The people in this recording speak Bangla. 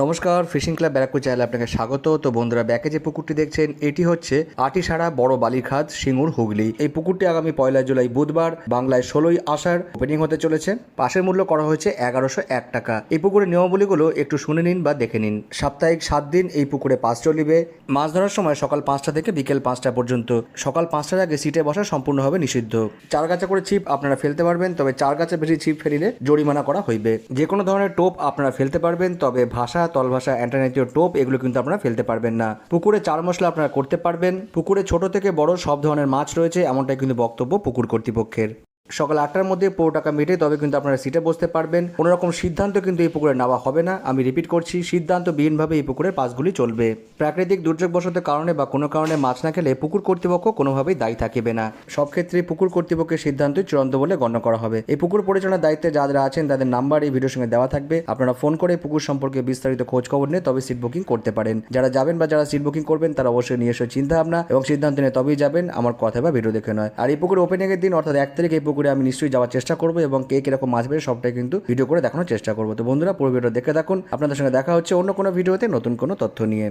নমস্কার, ফিশিং ক্লাব ব্যারাকপুর চ্যানেলে আপনাকে স্বাগত। তো বন্ধুরা, ব্যাকে যে পুকুরটি দেখছেন এটি হচ্ছে আটিসারা বড় বালিখাত সিঙ্গুর হুগলি। এই পুকুরটি আগামী 1 জুলাই বুধবার বাংলায় 16 আষাঢ় ওপেনিং হতে চলেছে। পাশের মূল্য করা হয়েছে 1101 টাকা। এই পুকুরের নিয়মাবলীগুলো একটু শুনে নিন বা দেখে নিন। সাপ্তাহিক 7 দিন এই পুকুরে পাস চলিবে। মাছ ধরার সময় সকাল 5টা থেকে বিকেল 5টা পর্যন্ত। সকাল 5টার আগে সিটে বসা সম্পূর্ণভাবে নিষিদ্ধ। 4 গাছা করে ছিপ আপনারা ফেলতে পারবেন, তবে 4 গাছা বেশি ছিপ ফেলিলে জরিমানা করা হইবে। যে কোনো ধরনের টোপ আপনারা ফেলতে পারবেন, তবে ভাষা, তলভাষা, অ্যান্টারনেটীয় টোপ এগুলো কিন্তু আপনারা ফেলতে পারবেন না। পুকুরে 4 মশলা আপনারা করতে পারবেন। পুকুরে ছোট থেকে বড় সব ধরনের মাছ রয়েছে, এমনটাই কিন্তু বক্তব্য পুকুর কর্তৃপক্ষের। সকাল 8টার মধ্যে 15 টাকা মিটে তবে কিন্তু আপনারা সিটে বসতে পারবেন। কোনো রকম সিদ্ধান্ত কিন্তু এই পুকুরে নেওয়া হবে না। আমি রিপিট করছি, সিদ্ধান্তবিহীনভাবে এই পুকুরের পাসগুলি চলবে। প্রাকৃতিক দুর্যোগবশত কারণে বা কোনো কারণে মাছ না খেলে পুকুর কর্তৃপক্ষ কোনোভাবেই দায়ী থাকিবে না। সব ক্ষেত্রে পুকুর কর্তৃপক্ষের সিদ্ধান্তই চূড়ান্ত বলে গণ্য করা হবে। এই পুকুর পরিচালনার দায়িত্বে যারা আছেন তাদের নাম্বার এই ভিডিওর সঙ্গে দেওয়া থাকবে। আপনারা ফোন করে পুকুর সম্পর্কে বিস্তারিত খোঁজ খবর নিয়ে তবে সিট বুকিং করতে পারেন। যারা যাবেন বা যারা সিট বুকিং করবেন তারা অবশ্যই নিয়ে এসে চিন্তা ভাবনা এবং সিদ্ধান্ত নিয়ে তবেই যাবেন, আমার কথা বা ভিডিও দেখে নয়। আর এই পুকুর ওপেনিংয়ের দিন অর্থাৎ 1 তারিখ এই পুকুরে আমি নিশ্চয়ই যাওয়ার চেষ্টা করবো এবং কে কিরকম মাছ বেড়ে সবটাই কিন্তু ভিডিও করে দেখানোর চেষ্টা করবো। তো বন্ধুরা, পুরো ভিডিও দেখে থাকুন। আপনাদের সঙ্গে দেখা হচ্ছে অন্য কোনো ভিডিওতে নতুন কোনো তথ্য নিয়ে।